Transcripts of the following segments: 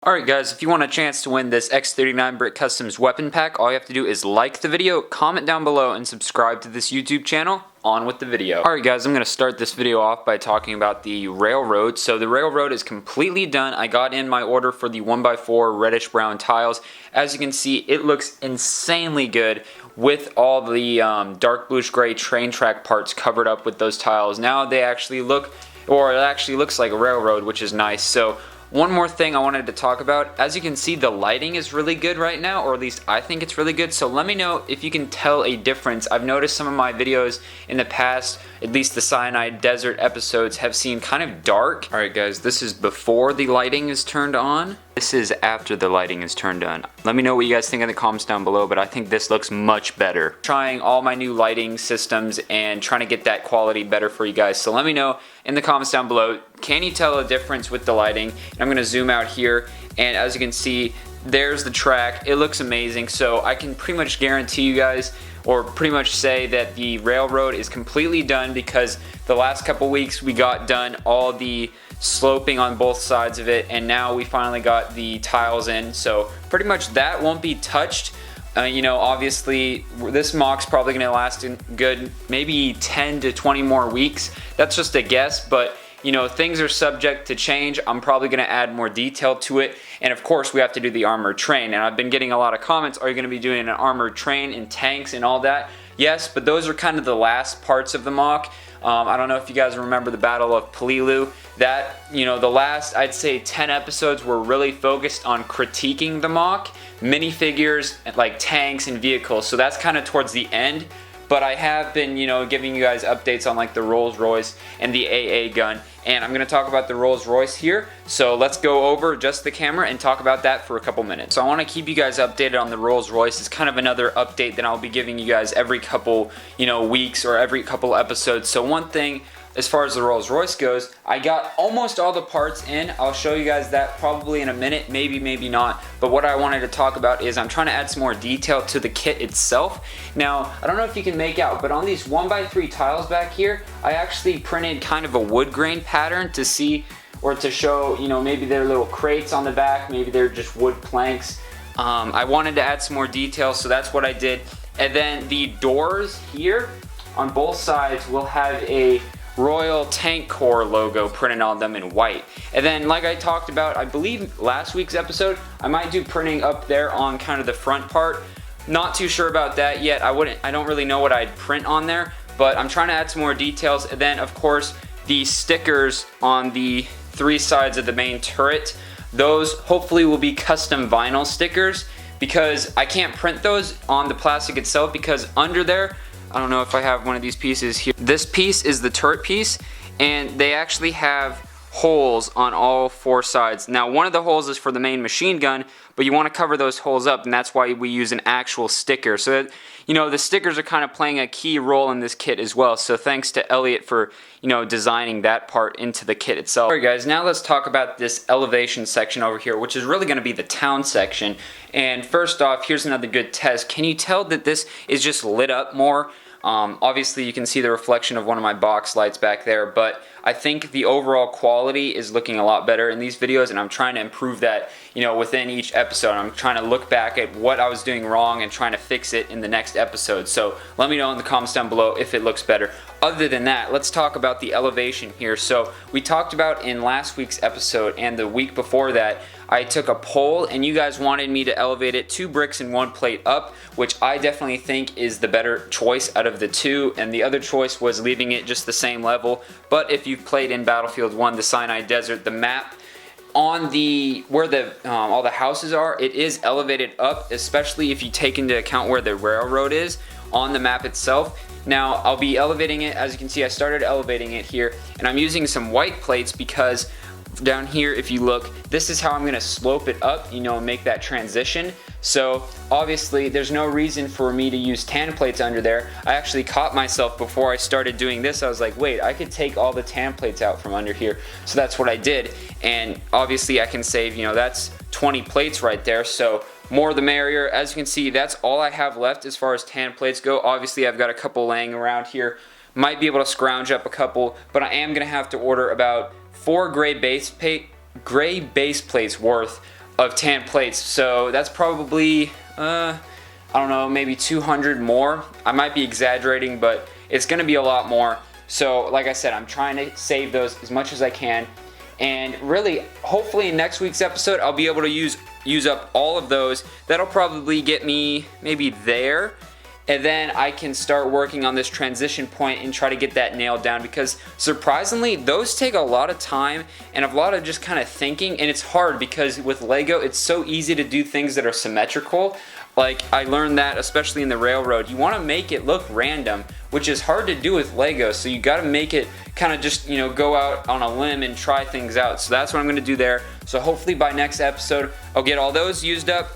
Alright guys, if you want a chance to win this X39 Brick Customs weapon pack, all you have to do is like the video, comment down below, and subscribe to this YouTube channel. On with the video. Alright guys, I'm going to start this video off by talking about the railroad. So the railroad is completely done. I got in my order for the 1x4 reddish brown tiles. As you can see, it looks insanely good with all the dark bluish gray train track parts covered up with those tiles. Now they actually look, or it actually looks like a railroad, which is nice. So one more thing I wanted to talk about, as you can see, the lighting is really good right now, or at least I think it's really good, so let me know if you can tell a difference. I've noticed some of my videos in the past, at least the Sinai desert episodes, have seemed kind of dark. Alright guys, this is before the lighting is turned on. This is after the lighting is turned on. Let me know what you guys think in the comments down below, but I think this looks much better. Trying all my new lighting systems and trying to get that quality better for you guys, so let me know in the comments down below, can you tell a difference with the lighting? And I'm going to zoom out here, and as you can see, there's the track. It looks amazing, so I can pretty much guarantee you guys, or pretty much say that the railroad is completely done, because the last couple weeks we got done all the sloping on both sides of it, and now we finally got the tiles in, so pretty much that won't be touched. You know, obviously this MOC's probably going to last in good maybe 10 to 20 more weeks. That's just a guess, but you know, things are subject to change. I'm probably going to add more detail to it, and of course we have to do the armored train, and I've been getting a lot of comments, are you going to be doing an armored train and tanks and all that? Yes, but those are kind of the last parts of the MOC. I don't know if you guys remember the Battle of Peleliu. That, you know, the last, I'd say 10 episodes were really focused on critiquing the MOC, minifigures, like tanks and vehicles, so that's kind of towards the end. But I have been, you know, giving you guys updates on like the Rolls-Royce and the AA gun, and I'm going to talk about the Rolls-Royce here. So let's go over just the camera and talk about that for a couple minutes. So I want to keep you guys updated on the Rolls-Royce. It's kind of another update that I'll be giving you guys every couple, you know, weeks or every couple episodes. So one thing, as far as the Rolls-Royce goes, I got almost all the parts in. I'll show you guys that probably in a minute, maybe not. But what I wanted to talk about is I'm trying to add some more detail to the kit itself. Now, I don't know if you can make out, but on these 1x3 tiles back here, I actually printed kind of a wood grain pattern to see, or to show, you know, maybe they're little crates on the back, maybe they're just wood planks. I wanted to add some more detail, so that's what I did. And then the doors here on both sides will have a Royal Tank Corps logo printed on them in white. And then, like I talked about, I believe last week's episode, I might do printing up there on kind of the front part. Not too sure about that yet. I don't really know what I'd print on there, but I'm trying to add some more details. And then, of course, the stickers on the three sides of the main turret, those hopefully will be custom vinyl stickers, because I can't print those on the plastic itself, because under there, I don't know if I have one of these pieces here. This piece is the turret piece, and they actually have holes on all four sides. Now, one of the holes is for the main machine gun, but you want to cover those holes up, and that's why we use an actual sticker. So that, you know, the stickers are kind of playing a key role in this kit as well. So thanks to Elliot for, you know, designing that part into the kit itself. Alright guys, now let's talk about this elevation section over here, which is really going to be the town section. And first off, here's another good test. Can you tell that this is just lit up more? Obviously you can see the reflection of one of my box lights back there, but I think the overall quality is looking a lot better in these videos, and I'm trying to improve that, you know, within each episode. I'm trying to look back at what I was doing wrong and trying to fix it in the next episode. So let me know in the comments down below if it looks better. Other than that, let's talk about the elevation here. So we talked about in last week's episode and the week before that, I took a poll and you guys wanted me to elevate it 2 bricks and 1 plate up, which I definitely think is the better choice out of the two, and the other choice was leaving it just the same level. But if you've played in Battlefield 1, the Sinai Desert, the map on the where the all the houses are, it is elevated up, especially if you take into account where the railroad is on the map itself. Now I'll be elevating it, as you can see I started elevating it here, and I'm using some white plates because down here, if you look, this is how I'm going to slope it up, you know, and make that transition. So obviously there's no reason for me to use tan plates under there. I actually caught myself before I started doing this. I was like, wait, I could take all the tan plates out from under here. So that's what I did, and obviously I can save, you know, that's 20 plates right there, so more the merrier. As you can see, that's all I have left as far as tan plates go. Obviously I've got a couple laying around here, might be able to scrounge up a couple, but I am going to have to order about 4 gray base plates worth of tan plates. So that's probably, I don't know, maybe 200 more. I might be exaggerating, but it's going to be a lot more. So like I said, I'm trying to save those as much as I can. And really, hopefully in next week's episode, I'll be able to use up all of those. That'll probably get me maybe there. And then I can start working on this transition point and try to get that nailed down, because surprisingly, those take a lot of time and a lot of just kind of thinking, and it's hard because with Lego, it's so easy to do things that are symmetrical. Like, I learned that especially in the railroad. You want to make it look random, which is hard to do with Lego, so you got to make it kind of just, go out on a limb and try things out. So that's what I'm going to do there. So hopefully by next episode, I'll get all those used up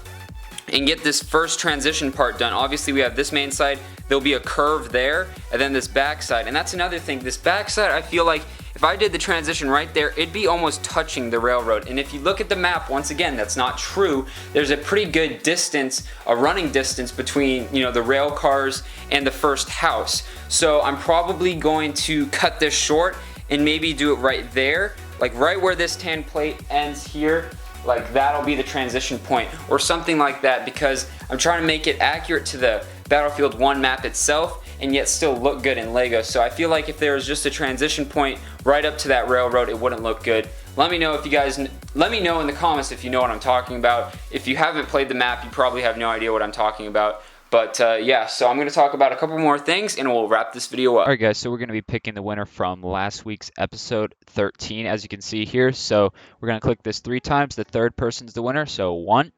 and get this first transition part done. Obviously we have this main side, there'll be a curve there, and then this back side. And that's another thing, this back side, I feel like if I did the transition right there, it'd be almost touching the railroad. And if you look at the map, once again, that's not true. There's a pretty good distance, a running distance between, the rail cars and the first house. So I'm probably going to cut this short and maybe do it right there, like right where this tan plate ends here. Like that'll be the transition point or something like that, because I'm trying to make it accurate to the Battlefield 1 map itself and yet still look good in Lego. So I feel like if there was just a transition point right up to that railroad, it wouldn't look good. Let me know if you guys, let me know in the comments if you know what I'm talking about. If you haven't played the map, you probably have no idea what I'm talking about. But yeah, so I'm going to talk about a couple more things and we'll wrap this video up. Alright guys, so we're going to be picking the winner from last week's episode 13, as you can see here. So we're going to click this 3 times. The third person's the winner. So 1,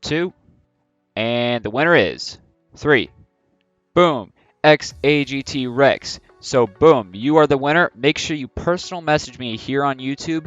2, and the winner is 3. Boom. XAGT Rex. So boom, you are the winner. Make sure you personal message me here on YouTube.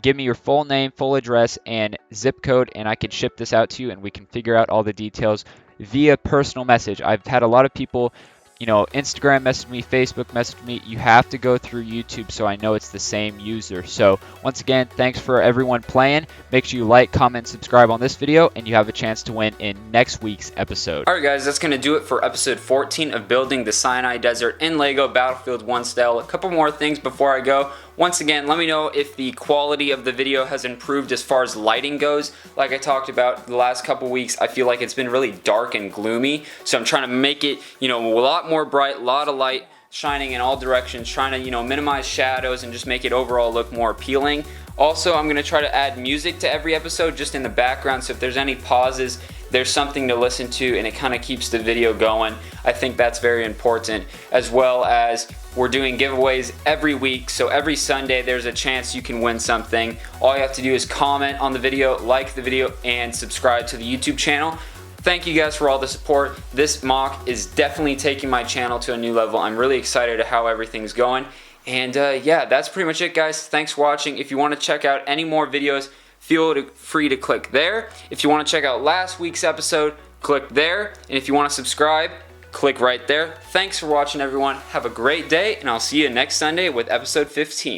Give me your full name, full address, and zip code, and I can ship this out to you and we can figure out all the details via personal message. I've had a lot of people, Instagram message me, Facebook message me. You have to go through YouTube so I know it's the same user. So once again, thanks for everyone playing. Make sure you like, comment, subscribe on this video, and you have a chance to win in next week's episode. Alright guys, that's going to do it for episode 14 of building the Sinai Desert in Lego Battlefield 1 style. A couple more things before I go. Once again, let me know if the quality of the video has improved as far as lighting goes. Like I talked about the last couple weeks, I feel like it's been really dark and gloomy. So I'm trying to make it, a lot more bright, a lot of light shining in all directions, trying to, minimize shadows and just make it overall look more appealing. Also, I'm going to try to add music to every episode just in the background, so if there's any pauses, there's something to listen to and it kind of keeps the video going. I think that's very important, as well as we're doing giveaways every week, so every Sunday there's a chance you can win something. All you have to do is comment on the video, like the video, and subscribe to the YouTube channel. Thank you guys for all the support. This MOC is definitely taking my channel to a new level. I'm really excited at how everything's going. And yeah, that's pretty much it, guys. Thanks for watching. If you want to check out any more videos, feel free to click there. If you want to check out last week's episode, click there. And if you want to subscribe, click right there. Thanks for watching, everyone. Have a great day, and I'll see you next Sunday with episode 15.